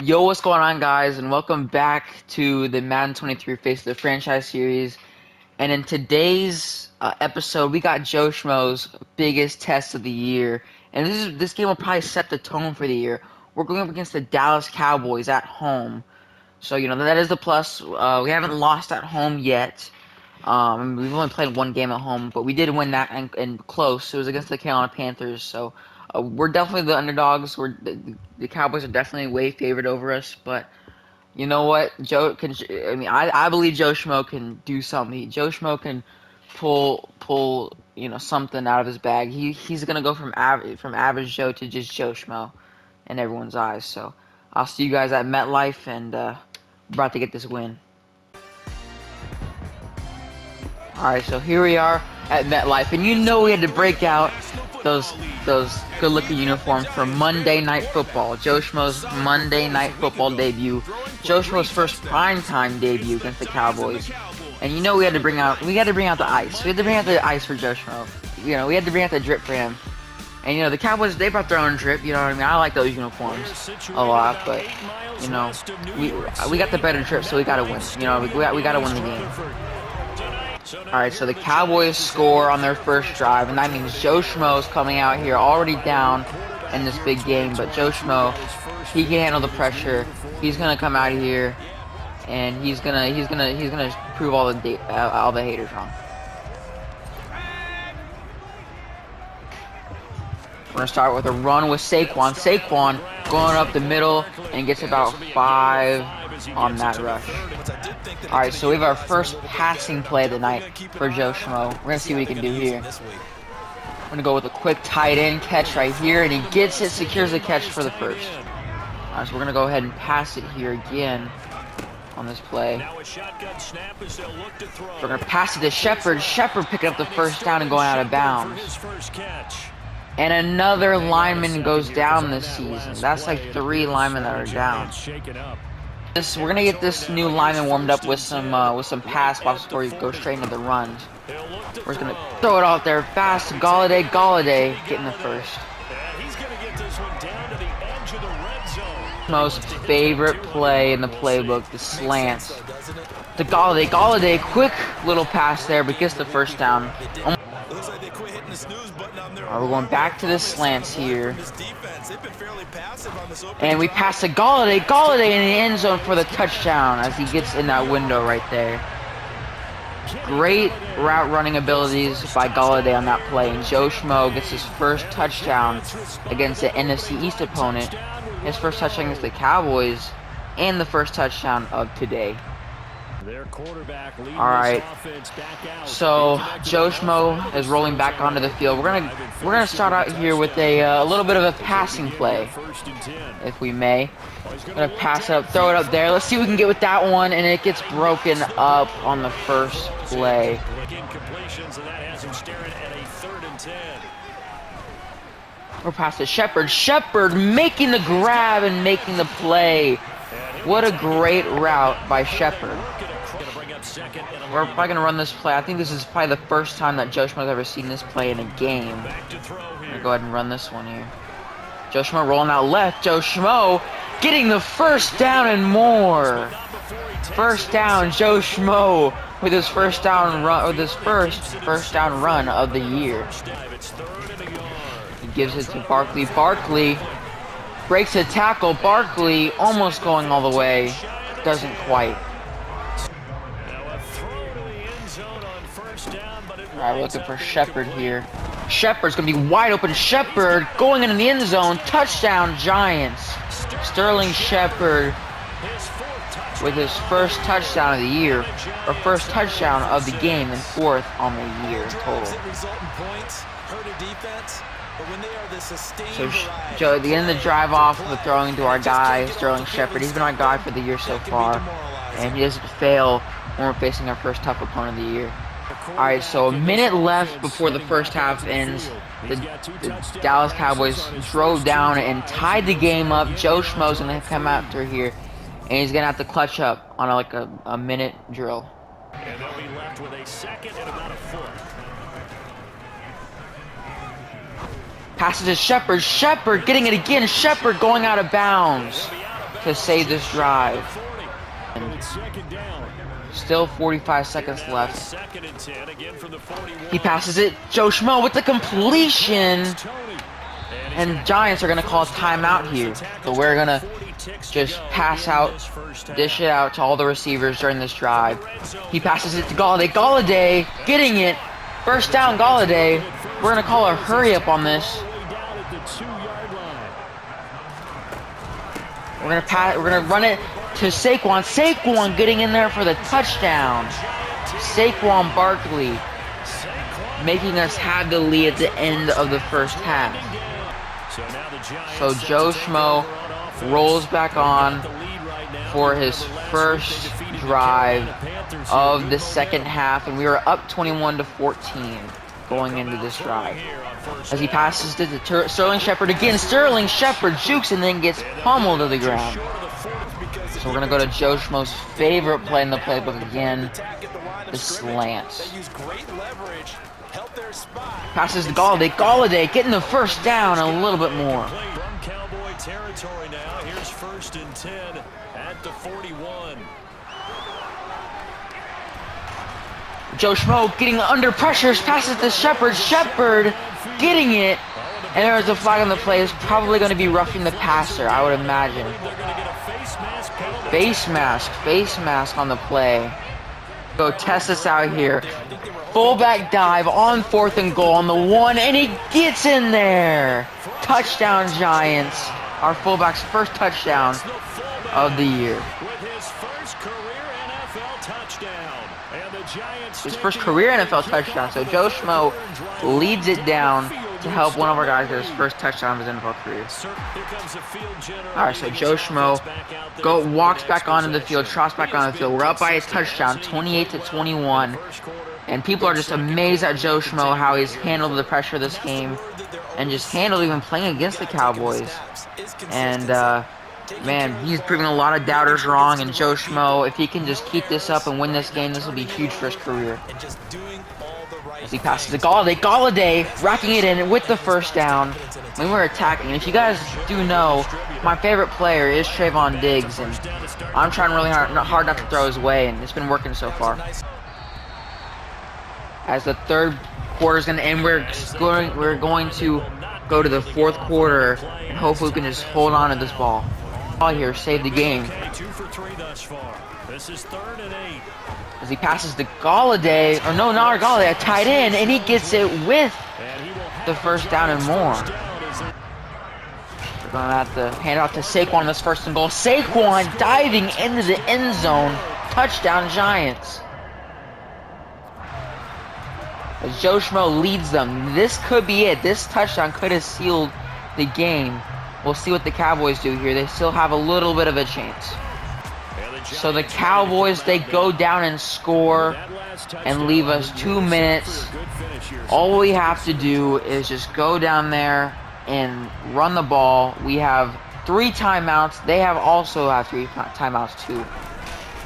Yo, what's going on, guys, and welcome back to the Madden 23 Face of the Franchise series. And in today's episode, we got Joe Schmo's biggest test of the year, and this game will probably set the tone for the year. We're going up against the Dallas Cowboys at home, so that is the plus. We haven't lost at home yet. We've only played one game at home, but we did win that and close. It was against the Carolina Panthers, so we're definitely the underdogs. The Cowboys are definitely way favored over us, but you know what? Joe can. I believe Joe Schmo can do something. Joe Schmo can pull something out of his bag. He's gonna go from average Joe to just Joe Schmo in everyone's eyes. So I'll see you guys at MetLife, and we're about to get this win. Alright, so here we are at MetLife, and we had to break out those good-looking uniforms for Monday Night Football. Joe Schmo's Monday Night Football debut. Joe Schmo's first primetime debut against the Cowboys. And we had to bring out the ice. We had to bring out the ice for Joe Schmo. We had to bring out the drip for him. And the Cowboys, they brought their own drip, you know what I mean? I like those uniforms a lot, but we got the better drip, so we gotta win. We gotta win the game. Alright, so the Cowboys score on their first drive, and that means Joe Schmo's coming out here already down in this big game. But Joe Schmo, he can handle the pressure. He's gonna come out here, and he's gonna prove all the haters wrong. We're gonna start with a run with Saquon. Saquon going up the middle and gets about 5 on that rush. Alright, so we have our first passing play of the night for Joe Schmo. We're gonna see what he can do here. We're gonna go with a quick tight end catch right here, and he gets it, secures the catch for the first. Alright, so we're gonna go ahead and pass it here again on this play. We're gonna pass it to Shepard. Shepard picking up the first down and going out of bounds. And another lineman goes down this season. That's like 3 linemen that are down. We're gonna get this new lineman warmed up with some pass blocks before we go straight into the runs. We're just gonna throw it out there fast to Galladay. Galladay getting the first. Most favorite play in the playbook, the slants. To Galladay. Galladay, quick little pass there, but gets the first down. We're going back to the slants here. And we pass to Galladay. Galladay in the end zone for the touchdown as he gets in that window right there. Great route running abilities by Galladay on that play. And Joe Schmo gets his first touchdown against the NFC East opponent. His first touchdown against the Cowboys. And the first touchdown of today. Alright, so Joe Schmo is rolling back onto the field. We're gonna start out here with a little bit of a passing play, if we may. Gonna pass it up, throw it up there. Let's see what we can get with that one, and it gets broken up on the first play. We're past to Shepard. Shepard making the grab and making the play. What a great route by Shepard. We're probably going to run this play. I think this is probably the first time that Joe Schmo's ever seen this play in a game. I'm going to go ahead and run this one here. Joe Schmo rolling out left. Joe Schmo getting the first down and more. First down, Joe Schmo with his first down run, or this first down run of the year. He gives it to Barkley. Barkley breaks a tackle. Barkley almost going all the way. Doesn't quite. Alright, looking for Shepard here. Shepard's going to be wide open. Shepard going into the end zone. Touchdown, Giants. Sterling Shepard with his first touchdown of the year, or first touchdown of the game, and 4th on the year total. So Joe, at the end of the drive off, we're throwing to our guy, Sterling Shepard. He's been our guy for the year so far, and he doesn't fail when we're facing our first tough opponent of the year. Alright, so a minute left before the first half ends. The Dallas Cowboys drove down and tied the game up. Joe Schmo's going to come out through here, and he's going to have to clutch up on a minute drill. And they'll be left with a second and about a foot. Passes to Shepard. Shepard getting it again. Shepard going out of bounds. to save this drive. And still 45 seconds left. He passes it. Joe Schmo with the completion. And Giants are going to call a timeout here. So we're going to just pass out, dish it out to all the receivers during this drive. He passes it to Galladay. Galladay getting it. First down, Galladay. We're going to call a hurry up on this. We're going to run it to Saquon. Saquon getting in there for the touchdown. Saquon Barkley making us have the lead at the end of the first half. So Joe Schmo rolls back on for his first drive of the second half, and we were up 21-14 going into this drive. As he passes to Sterling Shepard again. Sterling Shepard jukes and then gets pummeled to the ground. So we're going to go to Joe Schmo's favorite play in the playbook again, the slants. Passes to Galladay. Galladay getting the first down a little bit more. Cowboy territory now. Here's 1st and 10 at the 41. Joe Schmo getting under pressure, passes to Shepard. Shepard getting it, and there's a flag on the play. It's probably going to be roughing the passer, I would imagine. Face mask on the play. Go test this out here. Fullback dive on 4th and goal on the 1, and he gets in there. Touchdown Giants. Our fullback's first touchdown of the year. His first career NFL touchdown. So Joe Schmo leads it down to help one of our guys get his first touchdown of his NFL career. Alright, so Joe Schmo walks back onto the field, trots back on the field. We're up by a touchdown, 28-21. And people are just amazed at Joe Schmo, how he's handled the pressure of this game and just handled even playing against the Cowboys. And man, he's proving a lot of doubters wrong, and Joe Schmo, if he can just keep this up and win this game, this will be huge for his career. As he passes to Galladay. Galladay racking it in with the first down when we're attacking. And if you guys do know, my favorite player is Trayvon Diggs, and I'm trying really hard not to throw his way, and it's been working so far. As the third quarter is going to end, we're going to go to the fourth quarter, and hopefully we can just hold on to this ball. Here, save the game. As he passes to Galladay, or no, not Galladay, a tight end, and he gets it with the first down and more. We're going to have to hand off to Saquon on this 1st and goal. Saquon diving into the end zone. Touchdown Giants. As Joe Schmo leads them. This could be it. This touchdown could have sealed the game. We'll see what the Cowboys do here. They still have a little bit of a chance. So the Cowboys, they go down and score and leave us 2 minutes. All we have to do is just go down there and run the ball. We have 3 timeouts. They also have 3 timeouts too.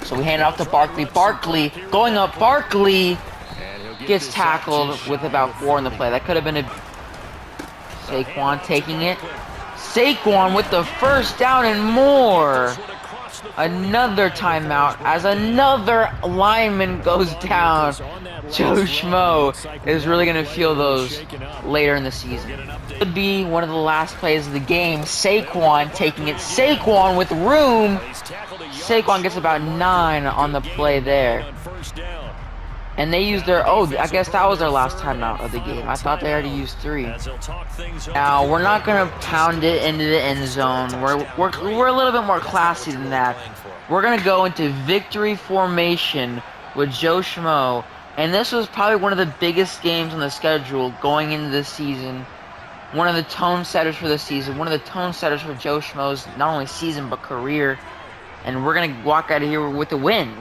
So we hand it off to Barkley. Barkley going up. Barkley gets tackled with about 4 in the play. That could have been a Saquon taking it. Saquon with the first down and more. Another timeout as another lineman goes down. Joe Schmo is really going to feel those later in the season. Could be one of the last plays of the game. Saquon taking it. Saquon with room. Saquon gets about 9 on the play there. And they used their, I guess that was their last timeout of the game. I thought they already used 3. Now, we're not going to pound it into the end zone. We're a little bit more classy than that. We're going to go into victory formation with Joe Schmo. And this was probably one of the biggest games on the schedule going into this season. One of the tone setters for the season. One of the tone setters for Joe Schmo's not only season but career. And we're going to walk out of here with a win.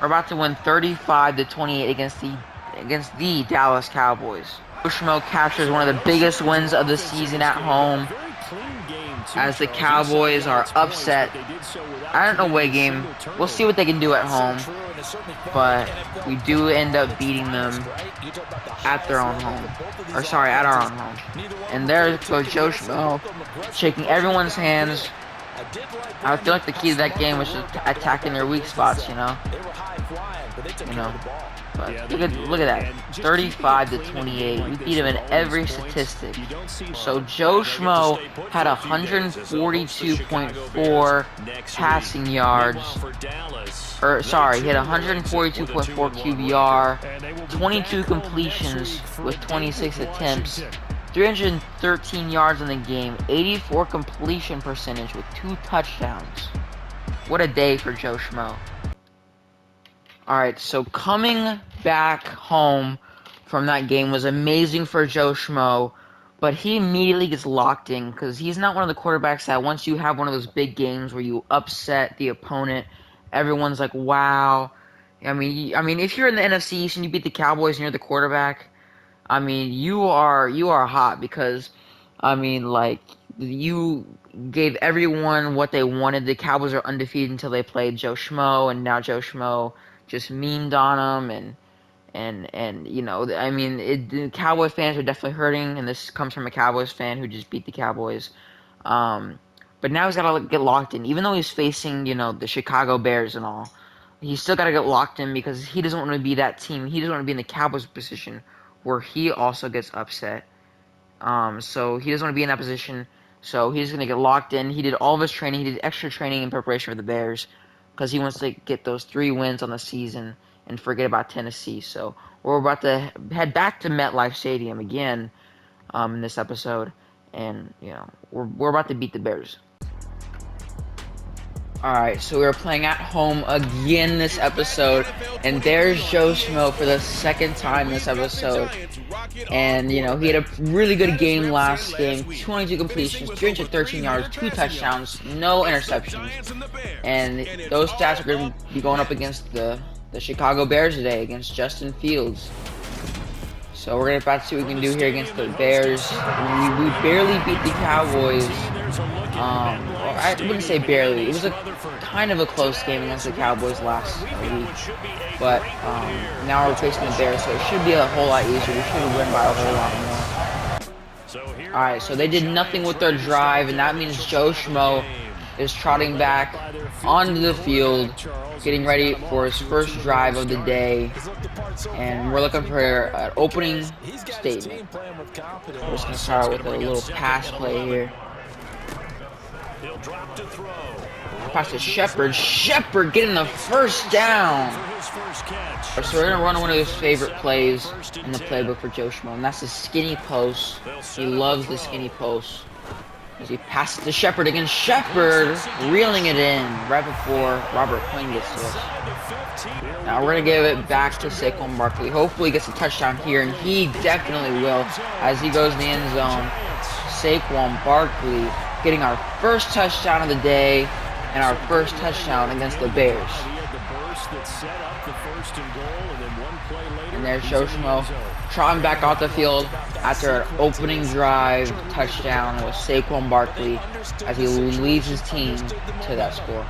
We're about to win 35-28 against the Dallas Cowboys. Joe Schmo captures one of the biggest wins of the season at home as the Cowboys are upset at an away game. We'll see what they can do at home, but we do end up beating them at their own home. Or sorry, at our own home. And there goes Joe Schmo shaking everyone's hands I feel like the key to that game was just attacking their weak spots, you know. You know. But look at that. 35 to 28. We beat him in every statistic. So Joe Schmo had 142.4 passing yards. Or sorry, he had 142.4 QBR, 22 completions with 26 attempts, 313 yards in the game, 84 completion percentage with 2 touchdowns. What a day for Joe Schmo. Alright, so coming back home from that game was amazing for Joe Schmo, but he immediately gets locked in because he's not one of the quarterbacks that once you have one of those big games where you upset the opponent, everyone's like, wow. I mean, if you're in the NFC East and you beat the Cowboys and you're the quarterback, I mean, you are hot because, I mean, like you gave everyone what they wanted. The Cowboys are undefeated until they played Joe Schmo, and now Joe Schmo just memed on them, and you know, I mean, the Cowboy fans are definitely hurting, and this comes from a Cowboys fan who just beat the Cowboys. Um, but now he's got to get locked in, even though he's facing, you know, the Chicago Bears and all. He's still got to get locked in because he doesn't want to be that team. He doesn't want to be in the Cowboys position where he also gets upset. So he doesn't want to be in that position. So he's going to get locked in. He did all of his training. He did extra training in preparation for the Bears because he wants to get those 3 wins on the season and forget about Tennessee. So we're about to head back to MetLife Stadium again in this episode. And, you know, we're about to beat the Bears. Alright, so we're playing at home again this episode, and there's Joe Schmo for the second time this episode. And, you know, he had a really good game last game, 22 completions, 313 yards, 2 touchdowns, no interceptions. And those stats are going to be going up against the Chicago Bears today, against Justin Fields. So we're going to see what we can do here against the Bears. I mean, we barely beat the Cowboys. I wouldn't say barely. It was a kind of a close game against the Cowboys last week. But now we're facing the Bears, so it should be a whole lot easier. We should win by a whole lot more. Alright, so they did nothing with their drive, and that means Joe Schmo is trotting back onto the field, getting ready for his first drive of the day. And we're looking for an opening statement. We're just going to start with a little pass play here. Pass to Shepard. Shepard getting the first down. So we're going to run one of his favorite plays in the playbook for Joe Schmo, and that's the skinny post. He loves the skinny post. As he passes to Shepard again. Shepard reeling it in right before Robert Quinn gets to us. Now we're going to give it back to Saquon Barkley. Hopefully he gets a touchdown here, and he definitely will as he goes in the end zone. Saquon Barkley getting our first touchdown of the day and our first touchdown against the Bears. And there's Joe Schmo trotting back off the field after an opening drive touchdown with Saquon Barkley as he leads his team to that score.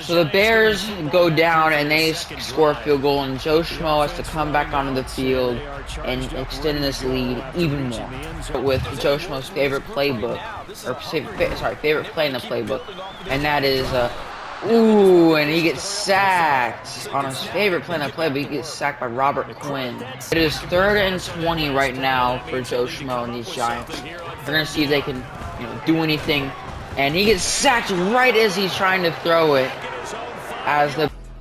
So the Bears go down and they score a field goal, and Joe Schmo has to come back onto the field and extend this lead even more. With Joe Schmo's favorite playbook, or favorite play in the playbook, and that is and he gets sacked on his favorite play in the playbook. He gets sacked by Robert Quinn. It is 3rd and 20 right now for Joe Schmo and these Giants. They're gonna see if they can, you know, do anything. And he gets sacked right as he's trying to throw it.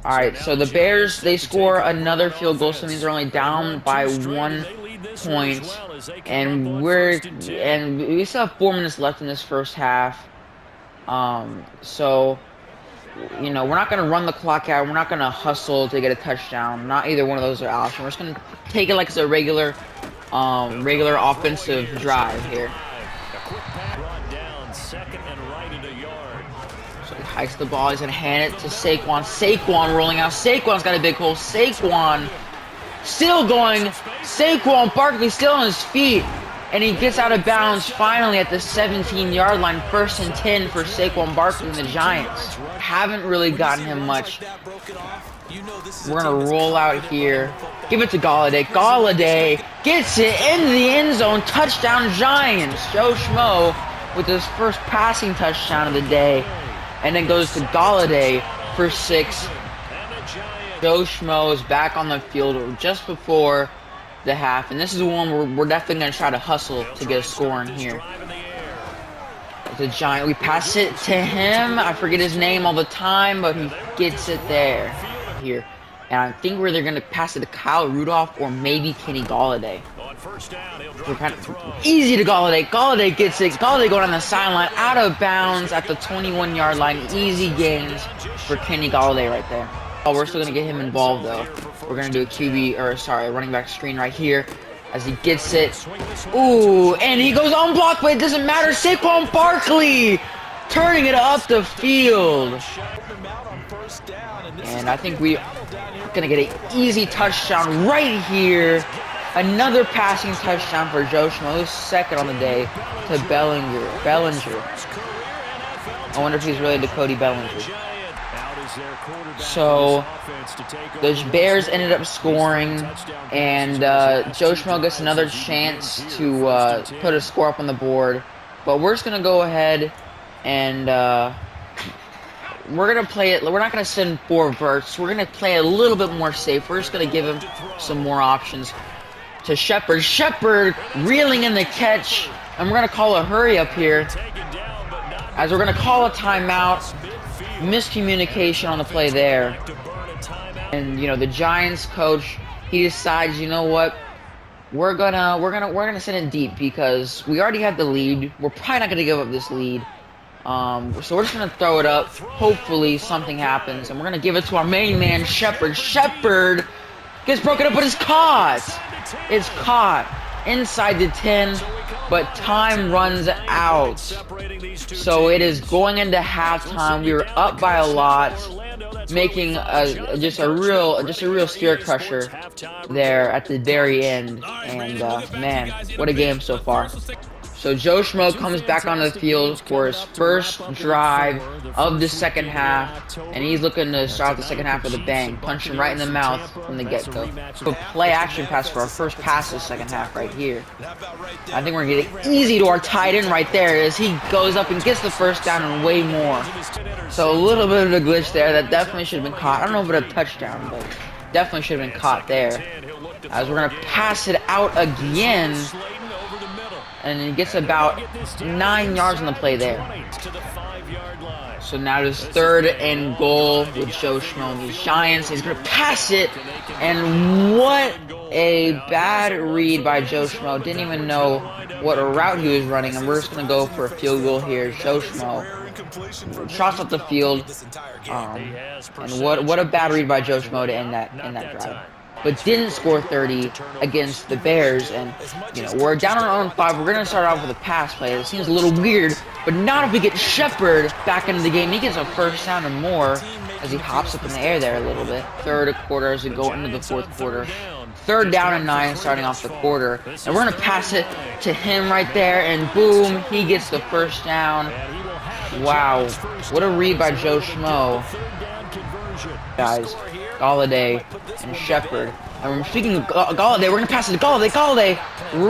Alright, so the Bears, they score another field goal, so it means they're only down by 1 point. And we still have 4 minutes left in this first half. So, you know, we're not going to run the clock out. We're not going to hustle to get a touchdown. Not either one of those are options. We're just going to take it like it's a regular offensive drive here. So he hikes the ball. He's going to hand it to Saquon. Saquon rolling out. Saquon's got a big hole. Saquon still going. Saquon Barkley still on his feet. And he gets out of bounds finally at the 17-yard line. 1st and 10 for Saquon Barkley and the Giants. Haven't really gotten him much. We're going to roll out here. Give it to Galladay. Galladay gets it into the end zone. Touchdown Giants. Joe Schmo with his first passing touchdown of the day. and then goes to Galladay for 6. Joe Schmo is back on the field just before the half, and this is the one where we're definitely going to try to hustle to get a score in here. The Giant, we pass it to him. I forget his name all the time, but he gets it there. Here. And I think we're either going to pass it to Kyle Rudolph or maybe Kenny Galladay. We're kind of easy to Galladay. Galladay gets it. Galladay going on the sideline, out of bounds at the 21-yard line. Easy gains for Kenny Galladay right there. Oh, we're still going to get him involved, though. We're going to do a running back screen right here as he gets it. Ooh, and he goes unblocked, but it doesn't matter. Saquon Barkley turning it up the field. And I think we're going to get an easy touchdown right here. Another passing touchdown for Joe Schmo, his second on the day, to Bellinger. I wonder if he's related to Cody Bellinger. So the Bears ended up scoring, and Joe Schmo gets another chance to put a score up on the board. But we're just going to go ahead and we're going to play it. We're not going to send 4 verts. We're going to play a little bit more safe. We're just going to give him some more options. To Shepard. Shepard reeling in the catch. And we're going to call a hurry up here, as we're going to call a timeout. Miscommunication on the play there. And, you know, the Giants coach, he decides, you know what? We're gonna send it deep because we already have the lead. We're probably not gonna give up this lead. So we're just gonna throw it up. Hopefully something happens, and we're gonna give it to our main man, Shepard. Shepard gets broken up, but it's caught. It's caught inside the 10, but time runs out. So it is going into halftime. We were up by a lot, making just a real spear crusher there at the very end. And man, what a game so far. So Joe Schmo comes back onto the field for his first drive of the second half, and he's looking to start the second half with a bang. Punch him right in the mouth from the get-go. So play action pass for our first pass of the second half right here. I think we're going to get it easy to our tight end right there as he goes up and gets the first down and way more. So a little bit of a glitch there. That definitely should have been caught. I don't know if it's a touchdown, but definitely should have been caught there. As we're going to pass it out again. And he gets about 9 yards on the play there. So now it is 3rd and goal with Joe Schmo and the Giants. He's going to pass it. And what a bad read by Joe Schmo. Didn't even know what a route he was running. And we're just going to go for a field goal here. Joe Schmo trots up the field. And what a bad read by Joe Schmo to end that drive. But didn't score 30 against the Bears. And, you know, we're down on our own 5. We're going to start off with a pass play. It seems a little weird, but not if we get Shepard back into the game. He gets a first down or more as he hops up in the air there a little bit. Third quarter as we go into the fourth quarter. 3rd down and 9 starting off the quarter. And we're going to pass it to him right there, and boom, he gets the first down. Wow, what a read by Joe Schmo. Guys, Galladay and Shepard. And speaking of Galladay, we're going to pass it to Galladay. Galladay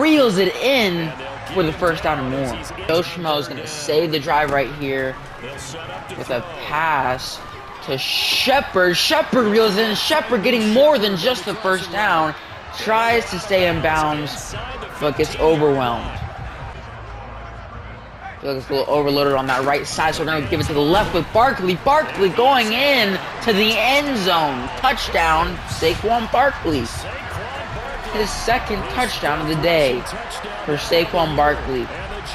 reels it in for the first down and more. Joe Schmo is going to save the drive right here with a pass to Shepard. Shepard reels in. Shepard getting more than just the first down. Tries to stay in bounds, but gets overwhelmed. Feels like it's a little overloaded on that right side, so we're going to give it to the left with Barkley. Barkley going in to the end zone. Touchdown, Saquon Barkley. His 2nd touchdown of the day for Saquon Barkley.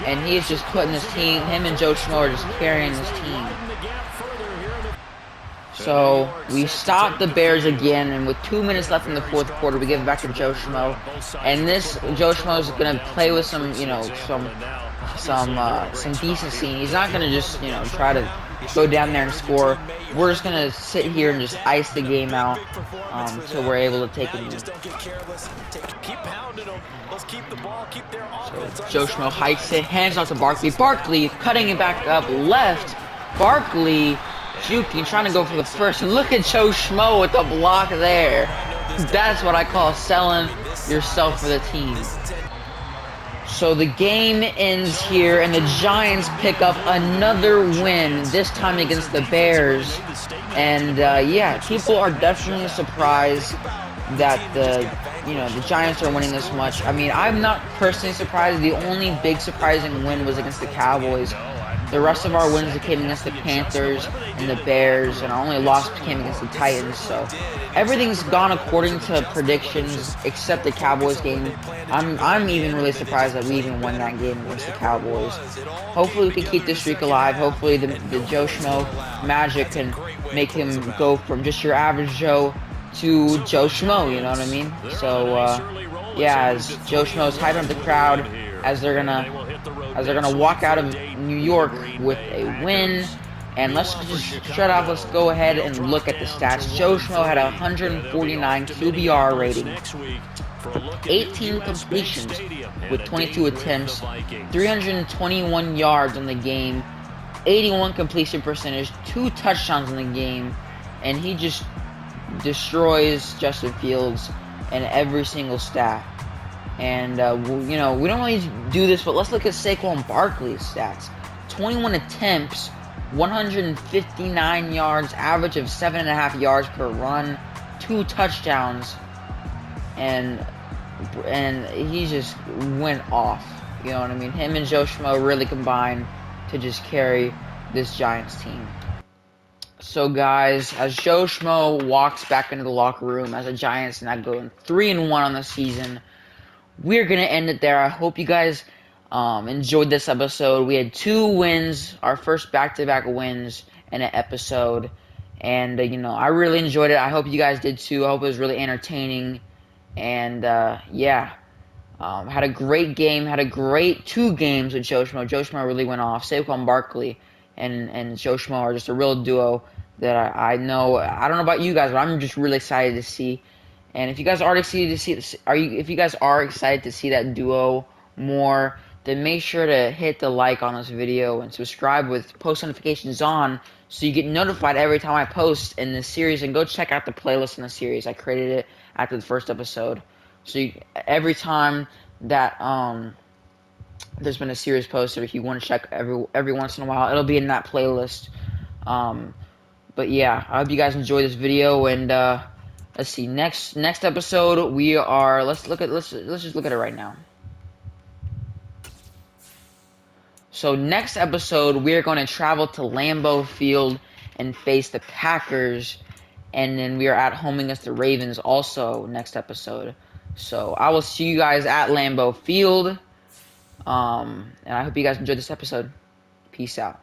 And he is just putting his team, him and Joe Schmo are just carrying his team. So we stop the Bears again, and with 2 minutes left in the fourth quarter, we give it back to Joe Schmo. And this Joe Schmo is going to play with some, you know, some decency. He's not going to just, you know, try to go down there and score. We're just going to sit here and just ice the game out until we're able to take a lead. So Joe Schmo hikes it, hands off to Barkley. Barkley cutting it back up left. Barkley juking, trying to go for the first. And look at Joe Schmo with the block there. That's what I call selling yourself for the team. So the game ends here, and the Giants pick up another win, this time against the Bears. And yeah, people are definitely surprised that the Giants are winning this much. I mean, I'm not personally surprised. The only big surprising win was against the Cowboys. The rest of our wins came against the Panthers and the Bears, and our only loss came against the Titans. So everything's gone according to predictions, except the Cowboys game. I'm even really surprised that we even won that game against the Cowboys. Hopefully we can keep this streak alive. Hopefully the Joe Schmo magic can make him go from just your average Joe to Joe Schmo. You know what I mean? So yeah, as Joe Schmo's hyping up the crowd as they're gonna walk out of New York with a win. And let's just shut off. Let's go ahead and look at the stats. Joe Schmo had a 149 QBR rating, 18 completions with 22 attempts, 321 yards in the game, 81 completion percentage, 2 touchdowns in the game, and he just destroys Justin Fields in every single stat. And we don't really do this, but let's look at Saquon Barkley's stats. 21 attempts, 159 yards, average of 7.5 yards per run, 2 touchdowns, and he just went off. You know what I mean? Him and Joe Schmo really combined to just carry this Giants team. So guys, as Joe Schmo walks back into the locker room as the Giants now going 3-1 on the season, we're gonna end it there. I hope you guys enjoyed this episode. We had 2 wins, our first back-to-back wins in an episode, and I really enjoyed it. I hope you guys did too. I hope it was really entertaining, and yeah, had a great game. Had a great 2 games with Joe Schmo. Joe Schmo really went off. Saquon Barkley and Joe Schmo are just a real duo that I know. I don't know about you guys, but I'm just really excited to see. And if you guys are excited to see, if you guys are excited to see that duo more, then make sure to hit the like on this video and subscribe with post notifications on, so you get notified every time I post in this series. And go check out the playlist in the series. I created it after the first episode, so every time that there's been a series posted, if you want to check every once in a while, it'll be in that playlist. Um, but yeah, I hope you guys enjoy this video, and let's see, next episode we are let's just look at it right now. So next episode we are going to travel to Lambeau Field and face the Packers, and then we are at home against the Ravens also next episode. So I will see you guys at Lambeau Field. And I hope you guys enjoyed this episode. Peace out.